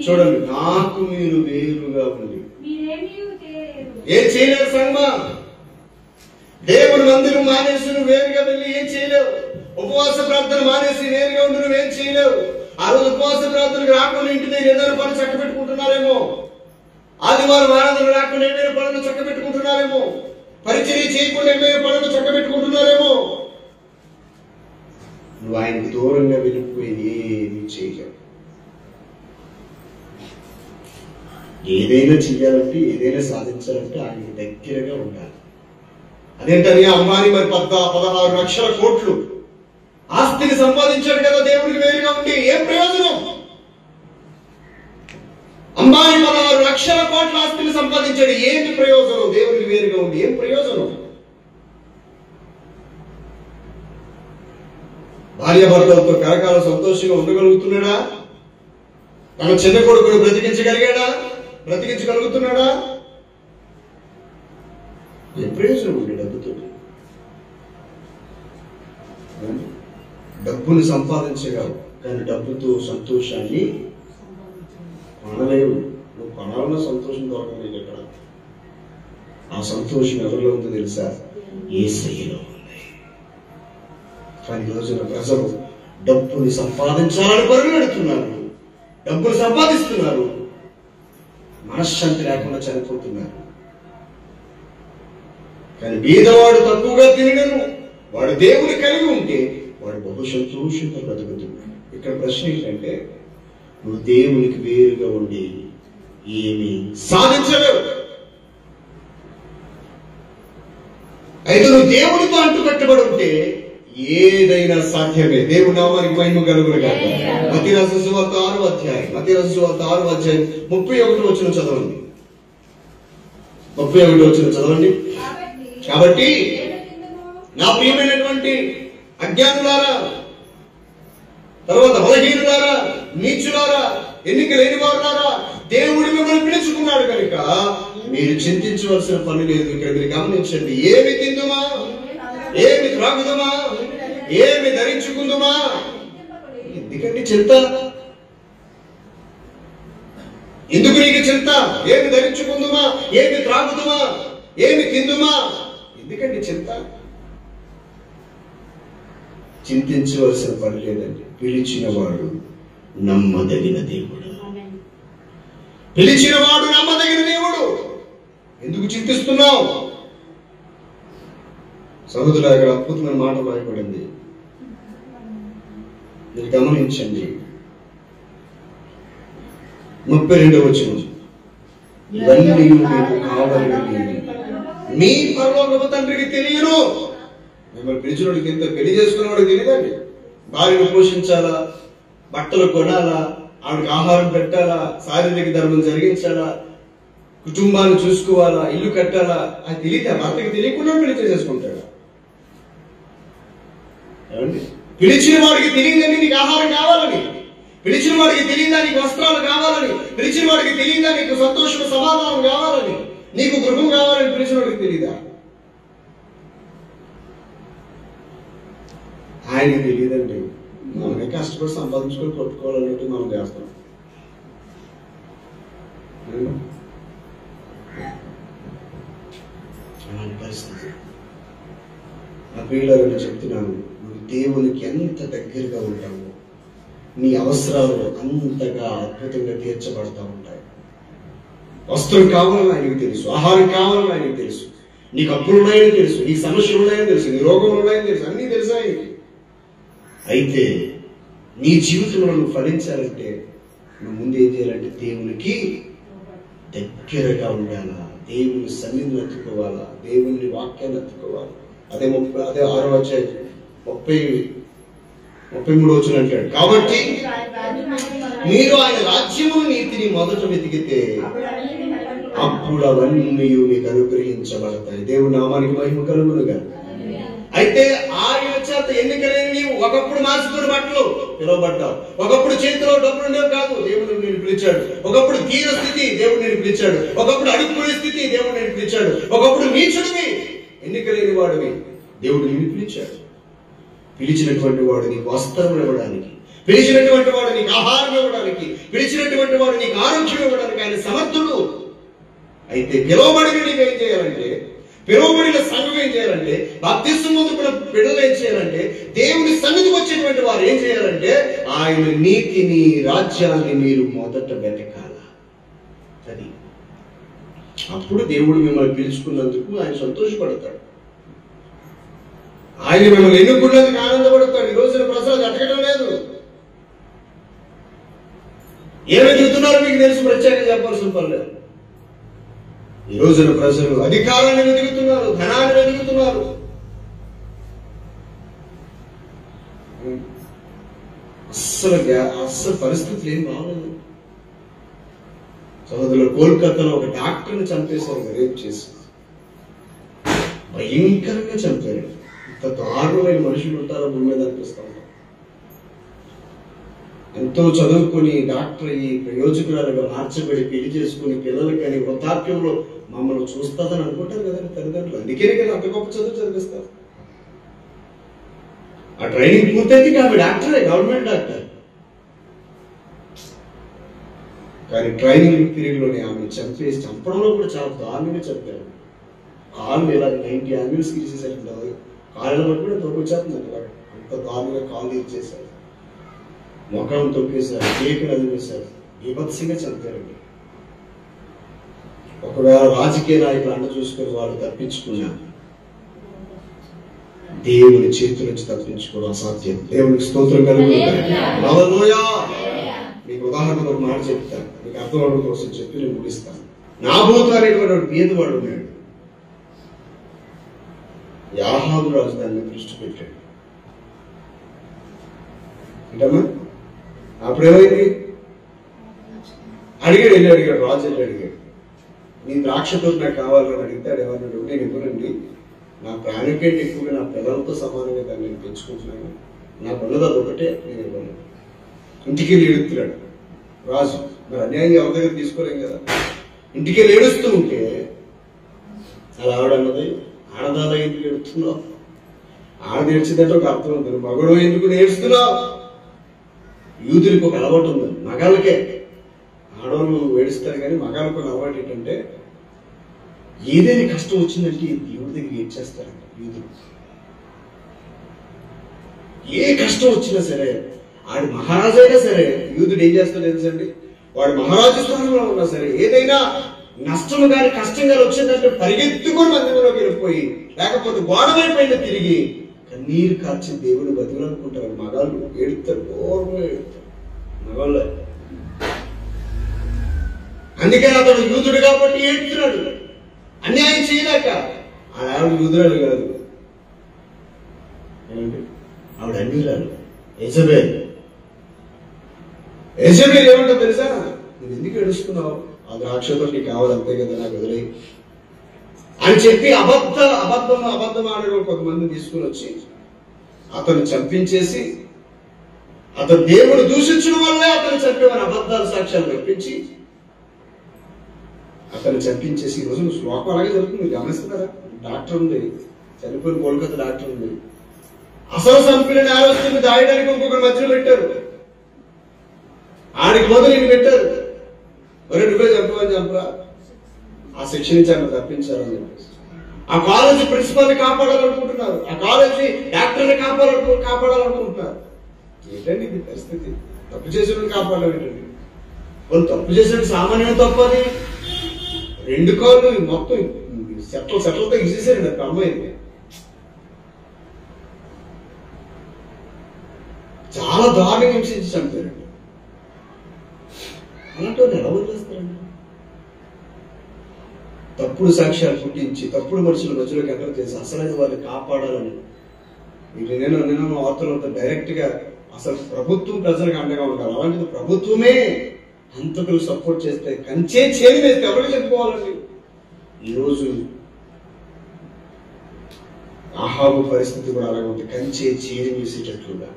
చూడండి, నాకు మీరు వేరుగా ఉండి ఏం చేయలేరు సంగమా. దేవుని మందిరం మానేసి నువ్వు వేరుగా వెళ్ళి ఏం చేయలేవు. ఉపవాస ప్రార్థన మానేసి వేరుగా ఉండి నువ్వేం చేయలేవు. ఆ రోజు ఉపవాస ప్రార్థనకు రాకుండా ఇంటి దగ్గర ఏదైనా పనులు చక్క పెట్టుకుంటున్నారేమో, ఆదివారం ఆరాధన రాకుండా ఏమైనా పనులు చక్క పెట్టుకుంటున్నారేమో, పరిచర్య చేయకుండా ఏమైనా పనులు చక్క పెట్టుకుంటున్నారేమో. నువ్వు ఆయనకు దూరంగా వెళ్ళిపోయి ఏమీ చేయలేవు. ఏదైనా చెయ్యాలంటే, ఏదైనా సాధించాలంటే ఆయనకి దగ్గరగా ఉండాలి. అదేంటని అంబానీ మరి 16 లక్షల కోట్లు ఆస్తిని సంపాదించాడు కదా దేవుడికి వేరుగా ఉండి. ఏం ప్రయోజనం? అంబానీ 16 లక్షల కోట్ల ఆస్తిని సంపాదించాడు. ఏంటి ప్రయోజనం? దేవుడికి వేరుగా ఉండి ఏం ప్రయోజనం? భార్యాభర్తలతో కరకాలం సంతోషంగా ఉండగలుగుతున్నాడా? తన చిన్న కొడుకును బ్రతికించగలుగుతున్నాడా? ఏ ప్రయోజనం ఉంది డబ్బుతో? డబ్బుని సంపాదించగలవు, కానీ డబ్బుతో సంతోషాన్ని కొనలేవు. నువ్వు కొనాలన్న సంతోషం దొరకదు నీకు. ఎక్కడ ఆ సంతోషం ఎవరిలో ఉందో తెలుసా? యేసయ్యలో ఉంది. కానీ ఈ రోజున ప్రజలు డబ్బుని సంపాదించాలని పరుగులెడుతున్నారు, డబ్బులు సంపాదిస్తున్నారు, మనశ్శాంతి లేకుండా చనిపోతున్నారు. కానీ బీదవాడు తక్కువగా తినడను, వాడు దేవుని కలిగి ఉంటే వాడు బహు సంతోషంగా బ్రతుకుతున్నాడు. ఇక్కడ ప్రశ్న ఏంటంటే, నువ్వు దేవునికి వేరుగా ఉండి ఏమి సాధించలేవు. అయితే నువ్వు దేవునితో అంటుకట్టబడి ఉంటే ఏదైనా సాధ్యమే. దేవుని నామానికి మహిమ కలుగును గాక. మత్తయి రాసిన సువార్త 6వ అధ్యాయం 31 వచనం చదవండి. 31 వచనం చదవండి. కాబట్టి నా ప్రియమైనటువంటి అజ్ఞానులారా, తర్వాత బలహీనులారా, నీచులారా, ఎన్నిక లేని వారులారా, దేవుడు మిమ్మల్ని పిలుచుకున్నాడు కనుక మీరు చింతించవలసిన పని లేదు. ఇక్కడ మీరు గమనించండి. ఏమి తిందుమా, ఏమి త్రాగుదుమా, ఏమి ధరించుకుందుమా, ఎందుకండి చింత? ఎందుకు నీకు చింత? ఏమి ధరించుకుందుమా, ఏమి త్రాగుదుమా, ఏమి తిందుమా, ఎందుకండి చింత? చింతించవలసిన పని లేదండి. పిలిచిన వాడు నమ్మదగిన దేవుడు. పిలిచిన వాడు నమ్మదగిన దేవుడు. ఎందుకు చింతిస్తున్నావు? సహోదరులారా, ఇక్కడ అద్భుతమైన మాట రాయబడింది, మీరు గమనించండి. 32వ వచనం, ఇవన్నీ మీకు కావాలని మీ పరలోకపు తండ్రికి తెలియను. మిమ్మల్ని పిలిచినోడికి ఎంత పెళ్లి చేసుకునేవాడికి తెలియదండి. భార్యను పోషించాలా, బట్టలు కొనాలా, ఆవిడకి ఆహారం పెట్టాలా, శారీరక ధర్మం జరిగించాలా, కుటుంబాన్ని చూసుకోవాలా, ఇల్లు కట్టాలా, అది తెలియదు. భర్తకి తెలియకుండా పెళ్లి చేసేసుకుంటాడు. పిలిచిన వాడికి తెలియదండి నీకు ఆహారం కావాలని, పిలిచిన వాడికి తెలియదా నీకు వస్త్రాలు కావాలని, పిలిచిన వాడికి తెలియదా నీకు సంతోషం సమాధానం కావాలని, నీకు గృహం కావాలని పిలిచిన వాడికి తెలియదా? ఆయనకి తెలియదండి. మనమే కష్టపడి సంపాదించుకొని కొట్టుకోవాలన్నట్టు మనం చేస్తాం. అలాంటి పరిస్థితి. నా ప్రియులారా, చెప్తున్నాను, నువ్వు దేవునికి ఎంత దగ్గరగా ఉంటావో నీ అవసరాలు అంతగా అద్భుతంగా తీర్చబడతా ఉంటాయి. వస్త్రం కావాలని ఆయనకు తెలుసు, ఆహారం కావాలని ఆయనకు తెలుసు, నీకు అప్పులు ఉన్నాయని తెలుసు, నీ సమస్యలు ఉన్నాయని తెలుసు, నీ రోగం ఉన్నాయని తెలుసు, అన్నీ తెలుసు ఆయనకి. అయితే నీ జీవితంలో నువ్వు ఫలించాలంటే నువ్వు ముందు ఏం చేయాలంటే దేవునికి దగ్గరగా ఉండాలా, దేవుని సన్నిధిని ఎత్తుకోవాలా, దేవుని వాక్యాన్ని ఎత్తుకోవాలి. అదే 6వ అధ్యాయం 33వ వచనం అంటాడు, కాబట్టి మీరు ఆయన రాజ్యము నీతిని మొదట వెతికితే అప్పుడు అవన్నీ మీకు అనుగ్రహించబడతాయి. దేవుని నామానికి మహిమ కలుగునుగా. అయితే ఆయన చేత ఎన్నికలేని నీవు ఒకప్పుడు మాసిపోయిన బట్టలు పిలువబడ్డావు, ఒకప్పుడు చేతిలో డబ్బులు ఉండేవి కాదు, దేవుడు నేను పిలిచాడు. ఒకప్పుడు తీర స్థితి, దేవుడు నేను పిలిచాడు. ఒకప్పుడు అడుక్కునే స్థితి, దేవుడు నేను పిలిచాడు. ఒకప్పుడు నీచుడివి, ఎన్నికలేని వాడివి, దేవుడు నిన్ను పిలిచాడు. పిలిచినటువంటి వాడు నీకు వస్త్రం ఇవ్వడానికి, పిలిచినటువంటి వాడు నీకు ఆహారం ఇవ్వడానికి, పిలిచినటువంటి వాడు నీకు ఆరోగ్యం ఇవ్వడానికి ఆయన సమర్థుడు. అయితే పిలువబడిన నీకు ఏం చేయాలంటే, పిలువబడిన సంఘం ఏం చేయాలంటే, బాప్తిస్మం పొందుకున్న బిడ్డలు ఏం చేయాలంటే, దేవుని సన్నిధికి వచ్చేటువంటి వారు ఏం చేయాలంటే, ఆయన నీతిని రాజ్యాన్ని మీరు మొదట వెతకాల. అది అప్పుడు దేవుడు మిమ్మల్ని పిలుచుకున్నందుకు ఆయన సంతోషపడతాడు, ఆయన మిమ్మల్ని ఎన్నుకున్నందుకు ఆనందపడతాడు. ఈ రోజున ప్రజలు అడగడం లేదు. ఏమి వెతుకుతున్నారో మీకు తెలుసు, ప్రత్యేకంగా చెప్పాల్సిన పని లేదు. ఈ రోజున ప్రజలు అధికారాన్ని వెతుకుతున్నారు, ధనాన్ని వెతుకుతున్నారు. అస్సలు పరిస్థితులు ఏం బాగలేదు. సోదరులు, కోల్కతాలో ఒక డాక్టర్ని చంపేశారు, రేప్ చేసి భయంకరంగా చంపారు. ఇంత దారుణమైన మనుషులు ఉంటారో భూమి మీద అనిపిస్తా ఉంటారు. ఎంతో చదువుకుని డాక్టర్ ఈ ప్రయోజకురాలుగా మార్చబడి పెళ్లి చేసుకుని పిల్లలకి కానీ వృద్ధాప్యంలో మమ్మల్ని చూస్తుందని అనుకుంటారు కదండి తల్లిదండ్రులు. అందుకే కదా అంత గొప్ప చదువు చదివిస్తారు. ఆ ట్రైనింగ్ పూర్తయింది ఆమె డాక్టరే, గవర్నమెంట్ డాక్టర్. కానీ ట్రైనింగ్ పీరియడ్ లోనే ఆమెను చంపడంలో కూడా చాలా దారుణంగా చంపారు. కాళ్ళు ఇలా 90 యాంగిల్స్ తీసేసారు. కాళ్ళ బట్టి కూడా తొక్కొచ్చేస్తుంది. అంత దారుణంగా కాళ్ళు ఇచ్చేసారు, ముఖం తొక్కేశారు, కేకులు అదివేశారు, బీభత్సంగా చంపారండి. ఒకవేళ రాజకీయ నాయకులు అండ చూసుకొని వాళ్ళు తప్పించుకున్నా దేవుని చేతి నుంచి తప్పించుకోవడం అసాధ్యం. దేవునికి స్తోత్రం కలుగుతుంది. మీకు ఉదాహరణ ఒక మాట చెప్తాను, మీకు అర్థం అవడం కోసం చెప్పి నేను ముగిస్తాను. నాబోతు అనేటువంటి పేదవాడు ఉన్నాడు. యాహాబు రాజు దాన్ని దృష్టి పెట్టాడు. ఏంటమ్మా అప్పుడేమైంది? అడిగాడు రాజు వెళ్ళి అడిగాడు, నీ ద్రాక్షతో నాకు కావాలని అడిగితే ఏమన్నాడు, నేను ఇవ్వనండి, నా ప్రాణం కంటే ఎక్కువగా నా పిల్లలతో సమానంగా దాన్ని నేను పెంచుకుంటున్నాను, నాకు ఉన్నది అదొకటే, నేను ఇవ్వను. ఇంటికి వెళ్ళి ఏడుస్తున్నాడు రాజు. మరి అన్యాయంగా ఎవరి దగ్గర తీసుకోలేం కదా. ఇంటికి వెళ్ళి ఏడుస్తూ ఉంటే అలా ఆవిడన్నది, ఆడదాదా ఎందుకు ఏడుస్తున్నావు? ఆడది ఏడ్చిందంటే ఒక అర్థం ఉంటుంది. మగడు ఎందుకు ఏడుస్తున్నావు? యూదులకు ఒక అలవాటు ఉంది, మగాళ్ళకే. ఆడవాళ్ళు ఏడుస్తారు కానీ మగాళ్ళకు ఒక అలవాటు ఏంటంటే ఏదైనా కష్టం వచ్చిందంటే దేవుడి దగ్గర ఏడ్చేస్తారంట యూదులు. ఏ కష్టం వచ్చినా సరే, ఆడు మహారాజు అయినా సరే, యూదుడు ఏం చేస్తాడో తెలుసండి, వాడు మహారాజు స్థానంలో ఉన్నా సరే ఏదైనా నష్టం కానీ కష్టం కానీ వచ్చిందంటే పరిగెత్తుకొని మందిరంలోకి వెళ్ళిపోయి, లేకపోతే గోడ వైపు తిరిగి కన్నీరు కార్చి దేవుని బతుకులనుకుంటారు. మగాళ్ళు ఏడుతారు, ఘోరంగా ఏడుతారు మగాళ్ళు. అందుకని అతడు యూదుడు కాబట్టి ఏడుతున్నాడు, అన్యాయం చేయలేక. ఆవిడ యూదురాలు కాదు, ఏమండి ఆవిడ అన్యురాలు, యెజబెల్. ఏమంటో తెలుసా, నేను ఎందుకు ఏడుస్తున్నావు? ఆ ద్రాక్షతో నీకు కావాలి అంతే కదా, నాకు వదిలే అని చెప్పి అబద్ధం ఆడడం కొంతమంది తీసుకుని వచ్చి అతను చంపించేసి, అతను దేవుడు దూషించడం వల్లే అతను చంపేవారు అబద్ధాల సాక్ష్యాలు రప్పించి అతను చంపించేసి. ఈ రోజు శ్లోకం అలాగే జరుగుతుంది, గమనిస్తున్నారా? డాక్టర్ ఉంది, చనిపోయిన కోల్కతా డాక్టర్ ఉంది, అసలు చంపిన నేరస్తుని దాయడానికి ఇంకొకరు మధ్యలో పెట్టారు, ఆడికి మొదలు నేను పెట్టారు. మరి నువ్వే చంపమని చంపరా, ఆ శిక్ష నుంచి ఆయన తప్పించాలని చెప్పేసి ఆ కాలేజీ ప్రిన్సిపాల్ని కాపాడాలనుకుంటున్నారు, ఆ కాలేజీ డాక్టర్ని కాపాడాలనుకుంటున్నారు. ఏంటండి ఇది పరిస్థితి? తప్పు చేసిన కాపాడడం ఏంటండి? వాళ్ళు తప్పు చేసిన సామాన్యం తప్పు. అది 2 కాళ్ళు మొత్తం సెట్లతో ఇచ్చేసారండి ఆ అమ్మాయిని. చాలా దారుణంగా హింసించి చంపారండి. అలాంటి వాళ్ళు ఎలా వదిలేస్తారండి? తప్పుడు సాక్ష్యాలు పుట్టించి తప్పుడు మనుషుల మధ్యలోకి ఎంటర్ చేసి అసలైన వారిని కాపాడాలని. నేను వార్తలంతా డైరెక్ట్ గా అసలు ప్రభుత్వం ప్రజలకు అండగా ఉండాలి. అలాంటిది ప్రభుత్వమే హంతకులు సపోర్ట్ చేస్తే కంచే చేరి వేస్తే ఎవరికి చెప్పుకోవాలండి? ఈరోజు ఆహాబు పరిస్థితి కూడా అలాగే ఉంది, కంచే చేరి వేసేటట్లుగా.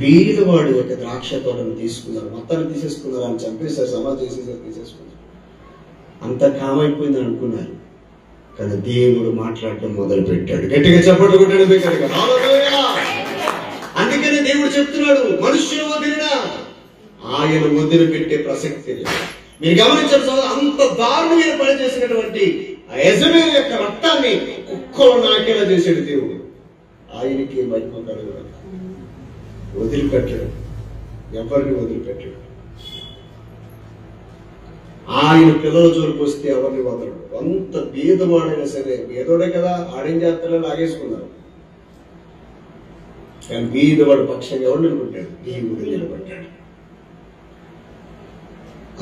బీదవాడు యొక్క ద్రాక్ష తోటను తీసుకున్నారు, మొత్తాన్ని తీసేసుకున్నారు, అని చంపేశారు, సమాధి చేసేసారు, తీసేసుకున్నారు. అంత కామైపోయిందని అనుకున్నారు, కానీ దేవుడు మాట్లాడటం మొదలు పెట్టాడు. గట్టిగా చప్పట్లు కొట్టాడు. అందుకనే దేవుడు చెప్తున్నాడు, మనుష్యులు వదిలినా ఆయన వదిలిపెట్టే ప్రసక్తి లేదు. మీరు గమనించారు, అంత దారుణమైన పని చేసినటువంటి ఆ యెజబెల్ యొక్క రక్తాన్ని కుక్కలు నాకేలా చేశాడు దేవుడు. ఆయనకి మహిమ కలుగును. వదిలిపెట్టాడు, ఎవరిని వదిలిపెట్టాడు. ఆయన పిల్లల జోలికి వస్తే ఎవరిని వదలడు. అంత బీదవాడైనా సరే, బీదోడే కదా, ఆడేం చేస్తాడో లాగేసుకున్నారు. కానీ బీదవాడు పక్షంగా ఎవరు నిలబడ్డాడు? దేవుడు నిలబడ్డాడు.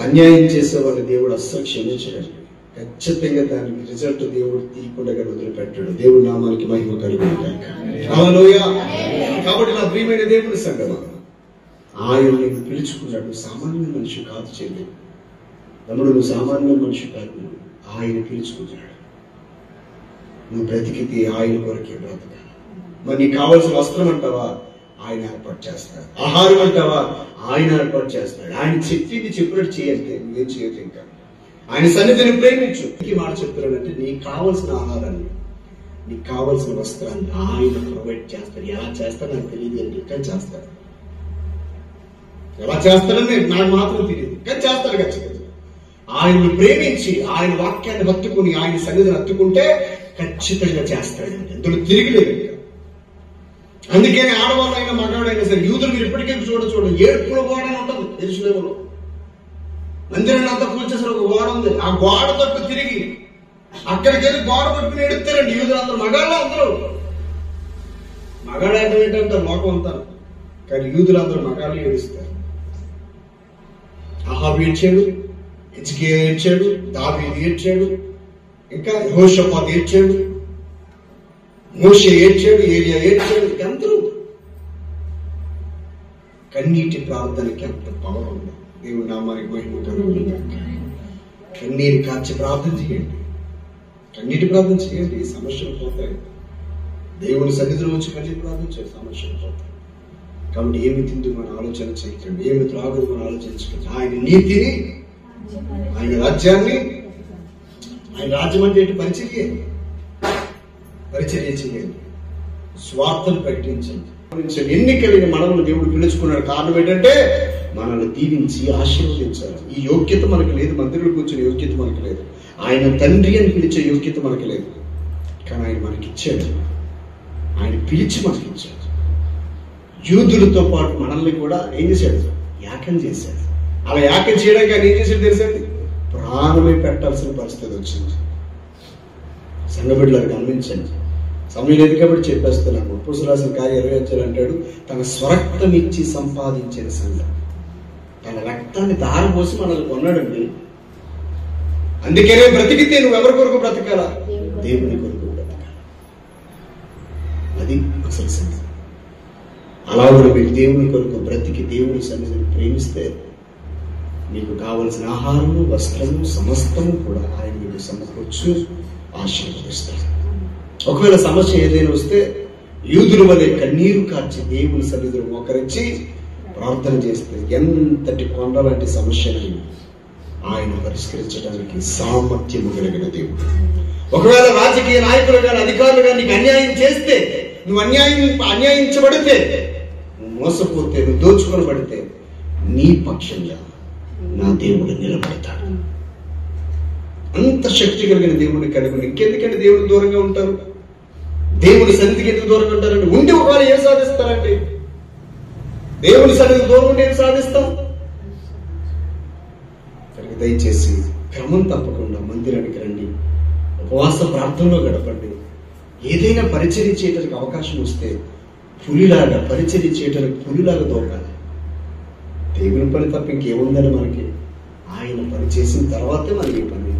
అన్యాయం చేసేవాడిని దేవుడు అస్సలు క్షమించడు. ఖచ్చితంగా దానికి రిజల్ట్ దేవుడు తీయకుండా వదిలిపెట్టాడు. దేవుడి నామానికి మహిమ కలుగుతాయి. కాబట్టి నా ప్రియమైన దేవుని సంగమా, ఆయన నేను పిలుచుకున్నాడు. సామాన్య మనిషి కాదు చెల్లి, తమ్ముడు, నువ్వు సామాన్య మనిషి కాదు. ఆయన పిలుచుకున్నాడు. నువ్వు బ్రతికితే ఆయన కొరకే బ్రతకాలి. మరి నీకు కావాల్సిన వస్త్రం అంటావా? ఆయన ఏర్పాటు చేస్తాడు. ఆహారం అంటావా? ఆయన ఏర్పాటు చేస్తాడు. ఆయన చెప్పింది చెప్పినట్టు చేయాలి. నువ్వేం చేయదు. ఇంకా ఆయన సన్నిధిని ప్రేమించు. ఈ మాట చెప్తున్నాడంటే నీకు కావాల్సిన ఆహారాన్ని, నీకు కావాల్సిన వస్త్రాన్ని ఆయన ప్రొవైడ్ చేస్తాడు. ఎలా చేస్తాడో నాకు తెలియదు అండి, కానీ చేస్తాడు. ఎలా చేస్తాడని నాకు మాత్రం తెలియదు, కానీ చేస్తాడు ఖచ్చితంగా. ఆయన్ని ప్రేమించి ఆయన వాక్యాన్ని హత్తుకుని ఆయన సన్నిధిని హత్తుకుంటే ఖచ్చితంగా చేస్తాడు. ఎందుకు తిరిగిలేదు. అందుకని ఆడవాళ్ళైనా మగాడైనా సరే, యూదులు మీరు ఇప్పటికే చూడండి, ఏడుపుల గోడ ఉంటుంది యెరూషలేములో. మందిరాన్ని అంతా కూల్చేసిన ఒక గోడ ఉంది. ఆ గోడ తట్టు తిరిగి అక్కడికి వెళ్ళి గోడ పట్టుకుని ఎడుతారండి యూదులు అందరూ. మగాళ్ళు అందరూ మగాడు ఏంటంటారు లోకం అంతా, కానీ యూదులు అందరూ మగాళ్ళు ఏడుస్తారు. అహాబు ఏడ్చాడు, హిజ్కియా ఏడ్చాడు, దావీదు ఏడ్చాడు, ఇంకా యెహోషాపాతు ఏడ్చాడు, మోషే ఏడ్చాడు, ఏలియా ఏడ్చాడు. అందరూ కన్నీటి ప్రార్థనకి అంత పవర్ ఉంది. దేవుడి నామానికి మహిమ కలుగును. కన్నీరు కార్చి ప్రార్థన చేయండి, కన్నీటి ప్రార్థన చేయండి, సమస్యలు పోతాయి. దేవుని సన్నిధిలో వచ్చి కన్నీటి ప్రార్థన చేయండి, సమస్యలు పోతాయి. కాబట్టి ఏమి తిందు మన ఆలోచన చేయకండి, ఏమి త్రాగు మన ఆలోచించకండి. ఆయన నీతిని, ఆయన రాజ్యాన్ని, ఆయన రాజ్యం అంటే పరిచర్య చేయండి, స్వార్థను ప్రకటించండి. ఎన్నికలైన మనల్ని దేవుడు పిలుచుకున్నాడు. కారణం ఏంటంటే మనల్ని దీవించి ఆశీర్వదించాలి. ఈ యోగ్యత మనకు లేదు, మందిరంలో కూర్చునే యోగ్యత మనకు లేదు, ఆయన తండ్రి అని పిలిచే యోగ్యత మనకు లేదు. కానీ ఆయన మనకిచ్చాడు, ఆయన పిలిచి మనకిచ్చాడు. యూదులతో పాటు మనల్ని కూడా ఏం చేశాడు? యాకం చేశాడు. అలా యాకం చేయడానికి ఆయన ఏం చేశాడు తెలుసండి? ప్రాణమే పెట్టాల్సిన పరిస్థితి వచ్చింది. సంఘబిడ్డలకు గమనించండి, సమయం లేదు కాబట్టి చెప్పేస్తున్నాను. అపోస్తలుల రాసిన కార్యం 20 అంటాడు, తన స్వరక్తం ఇచ్చి సంపాదించిన సంఘం. తన రక్తాన్ని దారపోసి మనల్ని కొన్నాడండి. అందుకనే బ్రతికితే నువ్వు ఎవరి కొరకు బ్రతకాలా? దేవుని కొరకు బ్రతకాలి. అది అసలు సంగతి. అలా కూడా మీరు దేవుని కొరకు బ్రతికి దేవుని సన్నిధిని ప్రేమిస్తే మీకు కావలసిన ఆహారము, వస్త్రము, సమస్తము కూడా ఆయన మీకు సమకూర్చు ఆశీర్వదిస్తారు. ఒకవేళ సమస్య ఏదైనా వస్తే యూదుల వలె కన్నీరు కార్చి దేవుని సన్నిధిని మోకరించి ప్రార్థన చేస్తే ఎంతటి కొండ లాంటి సమస్యనైనా ఆయన పరిష్కరించడానికి సామర్థ్యము కలిగిన దేవుడు. ఒకవేళ రాజకీయ నాయకులు కానీ అధికారులు కానీ నీకు అన్యాయం చేస్తే, నువ్వు అన్యాయించబడితే, నువ్వు మోసపోతే, నువ్వు దోచుకొనబడితే, నీ పక్షంగా నా దేవుడు నిలబడతాడు. అంత శక్తి కలిగిన దేవుడిని కనుగొని ఇంకెందుకంటే దేవుడికి దూరంగా ఉంటారు? దేవుని సన్నిధికి ఎందుకు దూరంగా ఉంటారండి? ఉండి ఒకవేళ ఏం సాధిస్తారండి? దేవుని సన్నిధికి దూరం ఉండి ఏం సాధిస్తాం? దయచేసి క్రమం తప్పకుండా మందిరానికి రండి, ఉపవాస ప్రార్థనలో గడపండి. ఏదైనా పరిచర్య చేయడానికి అవకాశం వస్తే పులిలాగా పరిచర్య చేయడానికి పులిలాగా దూకాలి. దేవుని పని తప్ప ఇంకేముందని మనకి? ఆయన పని చేసిన తర్వాతే మనకి పని.